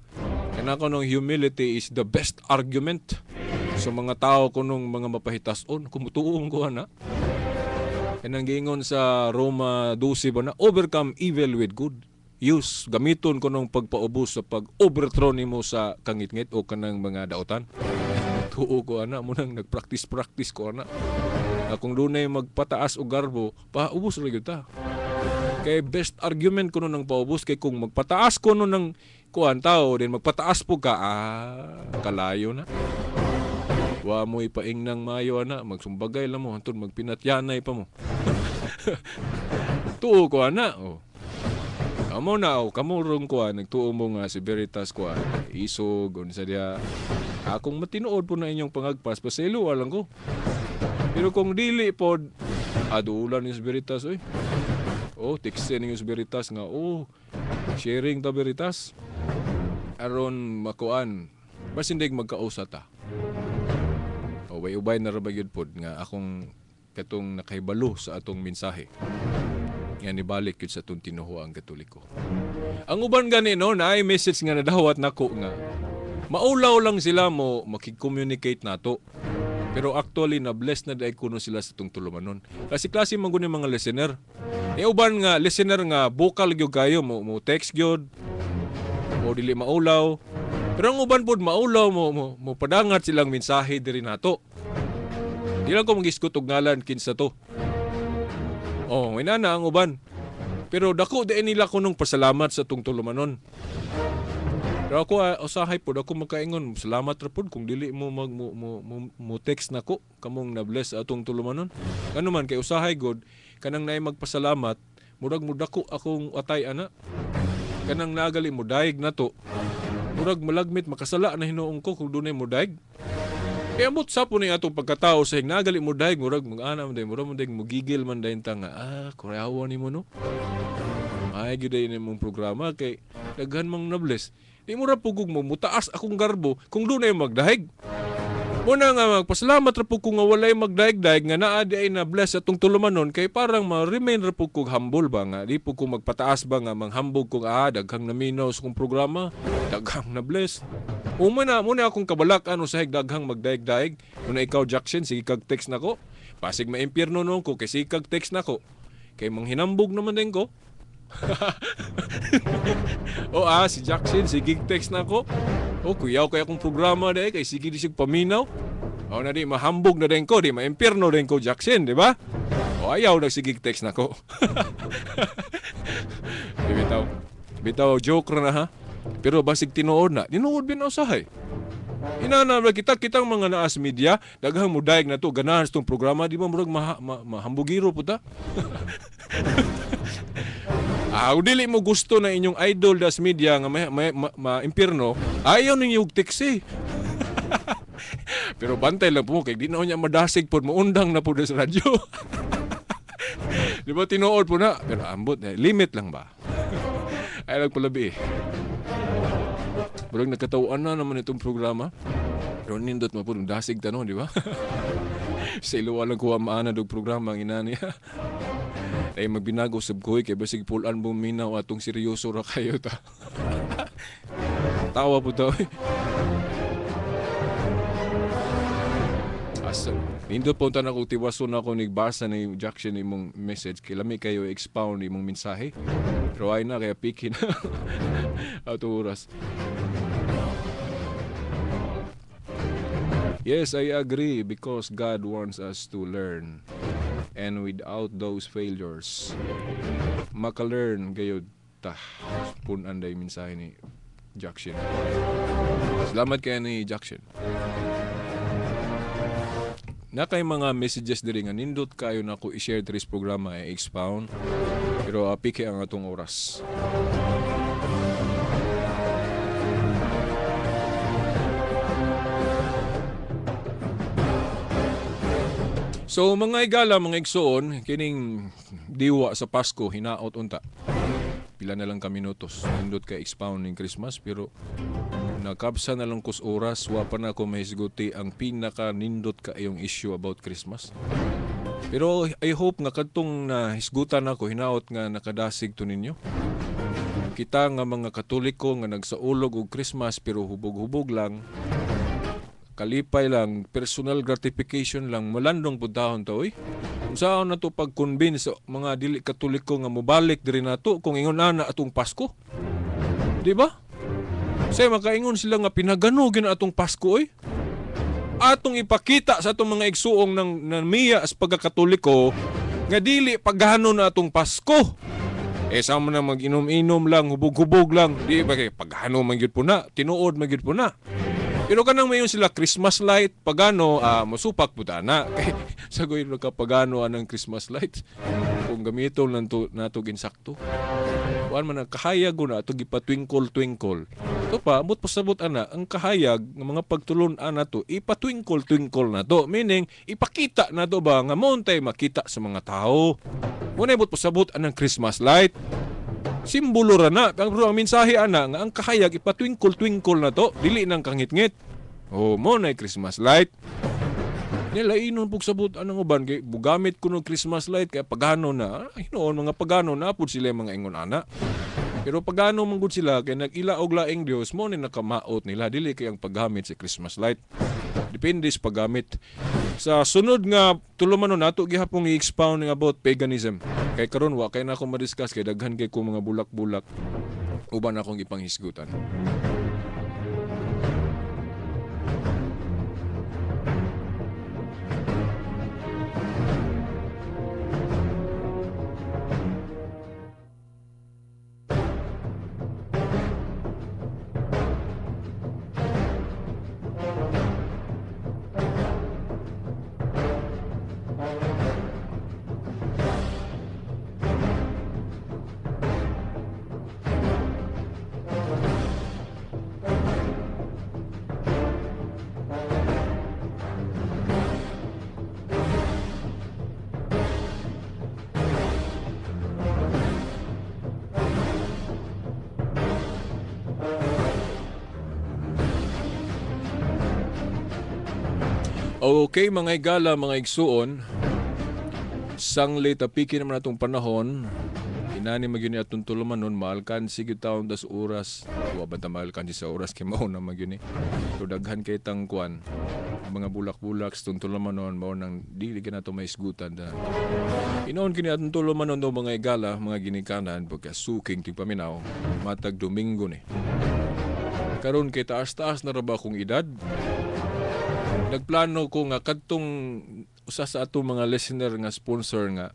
Kaya ko nung humility is the best argument sa mga tao ko nung mga mapahitason. Kumutuong ko na. Kaya nang giingon sa Roma 12 ba na, overcome evil with good. Use, gamiton ko nung pagpaubos sa pag-overthrow nimo sa kangit-ngit o kanang mga daotan. Tuo ko ana mo nang nagpractice ko ana. Kung dunay magpataas og garbo, paubos ra gyud ta. Kay best argument ko nung paubos kay kung magpataas ko nung ng kuan tao din magpataas po ka kalayo na. Wa mo ipaing nang mayo ana, magsumbagay lang mo hantod magpinatyanay pa mo. Tuo ko ana oh. Amo na kamo rong kuan nagtuo mo nga si Veritas kuan isog unsa dia. Akong matinuod po na inyong pangagpas, paselo lang ko. Pero kung dili po, adulan yung Veritas, oy. Oh, textin yung Veritas nga, oh, sharing ta Veritas. Aron makuan, bas hindi magkausa ta. O, ubay na rabagyod po nga akong katong nakahibalo sa atong mensahe. Nga nibalik yun sa atong tinuho ang katoliko. Ang uban gani, no, na ay message nga nadawat nako nga, maulaw lang sila mo makikommunicate nato. Pero actually na-bless na dahil kuno sila sa itong tulumanon. Klase-klase man guni mga listener. Uban nga listener nga vocal gyud kayo mo text gyud o dili maulaw. Pero ang uban pod maulaw mo padangat silang mensahe diri nato. Di lang ko mag-iskot og ngalan kinsa to. Oh, inana ang uban. Pero dako di nila kunong pasalamat sa itong tulumanon. Pero ako usahay po ako makaingon salamat ra pud kung dili mo mo text nako kamong na-bless atong tulumanon. Ano man kay usahay god kanang naay magpasalamat murag mo dako akong atay ana. Kanang nagali mo daig nato. murag malagmit makasala na hinuong ko kung dunay mo daig. Kaya amot sa po ni atong pagkatao sa hignagali mo daig, murag mag-ana mo daig, murag mo daig, mugigil man daig ta nga, kureawa ni mo no. Ay, giday na mong programa, kay daghan mang nabless. Di mo ra pugog mo, mutaas akong garbo, kung doon ay magdahig. Muna nga magpasalamat ra po kung nga walay magdaig-daig nga naa di ay na-bless atong tulumanon kay parang ma-remain ra po kong humble ba nga. Di po kung magpataas ba nga manghambog kung daghang naminaw sa kong programa, daghang na-bless. Muna akong kabalak ano sa daghang magdaig-daig. Muna ikaw Jackson, sige kag text nako. Pasig maimpyerno noon ko kay sige kag text nako. Kay manghinambog naman din ko. Si Jackson, sige text nako. Kuyaw kaya akong programa dahil kay sige di sig paminaw. Na di mahambog na din ko, di maimpyerno din ko Jackson, di ba? Ayaw na sige text nako. Bitaw joke na ha. Pero basig tinuod na, tinuod bin usahay. Inana kitang mga naas media, daghang mudayeg na to, ganahan sa itong programa, di ba murag mahambugiro po ta? Dili mo gusto na inyong idol das media nga ma-impyerno, ayaw ninyo tiksi. Pero bantay lang po, kay di na niya madasig po, maundang na po sa radyo. Di ba tinuod po na? Pero ambot, limit lang ba? Ay lang palabi eh. Murag nagkatawaan na naman itong programa. Pero nindot mo po, dasig tanong, di ba? Sa iluwa lang kuha maana dog programa ang inani. Ay magbinago sabkoy kay basig pulan mo minaw atong seryoso ra kayo ta. Tawa po to. Asa nindot po ta nako tiwason ako nigbasa ni Jackson imong message kilami kayo expound imong mensahe. Pero ay na kaya pikin. Ato oras. Yes, I agree because God wants us to learn. And without those failures, maka-learn gayud ta. Punan day mensahe ni Jackson. Salamat kay ni Jackson. Na kay mga messages diri nga nindot kayo na ko i-share diri sa programa ay expound. Pero piki ang atong oras. So mga igala, mga igsoon, kining diwa sa Pasko, hinaot unta. Pila na lang ka minutos. Nindot ka expound ng Christmas, pero nakabsa na lang kus oras, wapa na ako mahisguti ang pinaka nindot ka yung issue about Christmas. Pero I hope nga kadtong nahisgutan ako, hinaot nga nakadasig to ninyo. Kita nga mga Katoliko nga nagsaulog og Christmas pero hubog-hubog lang. Kalipay lang, personal gratification lang, malandong po dahon to, Kung saan na to pag-convince sa mga dili Katoliko nga mubalik diri nato kung ingon na atong Pasko. Di ba? Say makaingon sila nga pinagano gyud atong Pasko, Atong ipakita sa atong mga igsuong ng miya as pagka-Katoliko nga dili paghano na atong Pasko. Sama na mag-inom-inom lang, hubog-hubog lang. Di ba kay paghano man gyud po na, tinuod man gyud po na. Pero kanang mayon sila Christmas light, pagano, masupak po na. Kaya sagoy na kapagano anang Christmas light. Kung gamiton nato ginsakto. Kuan man ang kahayag na ato gipatwinkle-twinkle. Ito pa, amot pasabot ana, ang kahayag ng mga pagtulon nato, ipatwinkle-twinkle na to. Meaning, ipakita na to ba nga montay makita sa mga tao. Muna amot pasabot anang Christmas light. Simbolo ra na, pero ang mensahe ana nga ang kahayag ipatwinkle-twinkle na to, dili nang kangit-ngit. Mo na Christmas light. Nila inon pug sabot anang uban kay bugamit kuno Christmas light kay pagano na, hinoon mga pagano na pud sila mga ingon ana. Pero pagano man gud sila kay nag-ila og laing Dios mo ni nakamaot nila dili kay ang paggamit sa Christmas light. Depende sa paggamit. Sa sunod nga tulumanon nato gihapon i-expound about paganism. Kay karon wa kay na ako ma-discuss kay daghan kay ko mga bulak-bulak uban akong ipanghisgutan. Okay, mga igala, mga igsuon, sangli tapikin naman natong panahon, inani magyuni atong tulumanon, maalkansi gyud taon das oras. Wa ba ta maalkansi sa oras kay mao na magyuni. So daghan kay tangkuan. Mga bulak-bulak sa tulumanon mao nang dili ka nato maisgutan da. Inoon kini atong tulumanon do mga igala, mga ginikanan pagka suking ting paminaw, matag Domingo ni. Karon kay taas-taas na ra ba akong edad? Nagplano ko nga kadtong usa sa atong mga listener nga sponsor nga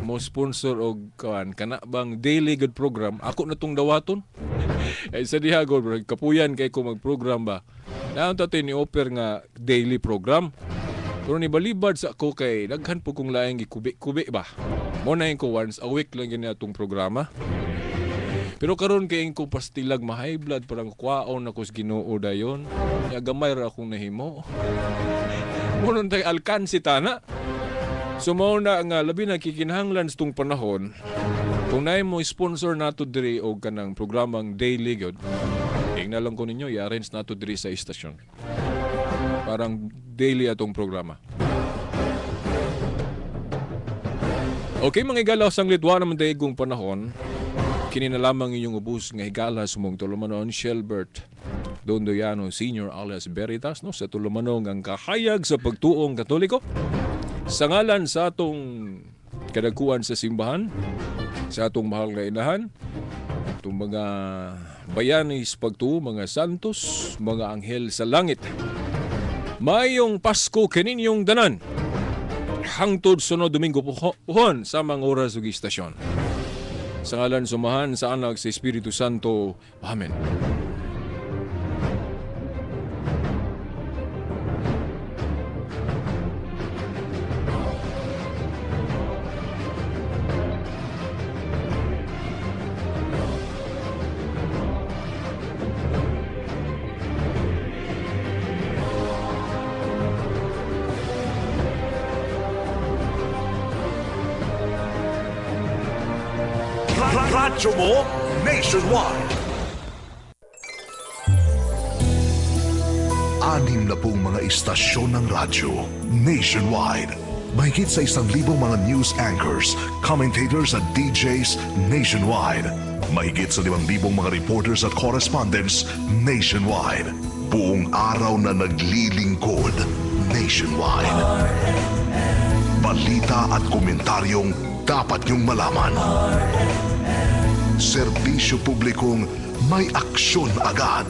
mo sponsor og kana bang daily good program ako na tong dawaton. Ay sa diha gud kapuyan kay ko mag-program ba. Naon ta ni offer nga daily program. Pero ni balibad sa ako kay daghan po kong laing gikubi-kubi ba. Mo na ko once a week lang gini atong programa. Pero karon kay ko pastilag ma-high blood parang kwaon ako sa Ginoo dayon. Ya gamay ra akong nahimo. Munon tay alkansi tana. So mao na nga labi na kikinahanglan sa tong panahon. Kung naay mo sponsor nato diri og kanang programang daily gyud. Tingnan lang ko ninyo i-arrange nato diri sa istasyon. Parang daily atong programa. Okay, mga igala sang litwa naman daigong panahon. Kini na lamang inyong ubos nga higala sumong tulumanon Shelbert Dondoyano Sr. alias Veritas no, sa tulumanon ang kahayag sa pagtuong Katoliko. Sa ngalan sa atong kadagkuan sa simbahan, sa atong mahal nga inahan, itong mga bayanis pagtuo, mga santos, mga anghel sa langit. Mayong Pasko kaninyong danan. Hangtod sunod Domingo puhon sa mga oras ug istasyon. Sa ngalan sumahan sa anak sa Espiritu Santo. Amen. Radyo mo nationwide. 6 na pong mga istasyon ng radyo nationwide. Mahigit sa 1,000 mga news anchors, commentators at DJs nationwide. Mahigit sa 5,000 mga reporters at correspondents nationwide. Buong araw na naglilingkod nationwide. Balita at komentaryong dapat niyong malaman. Serbisyo publikong may aksyon agad.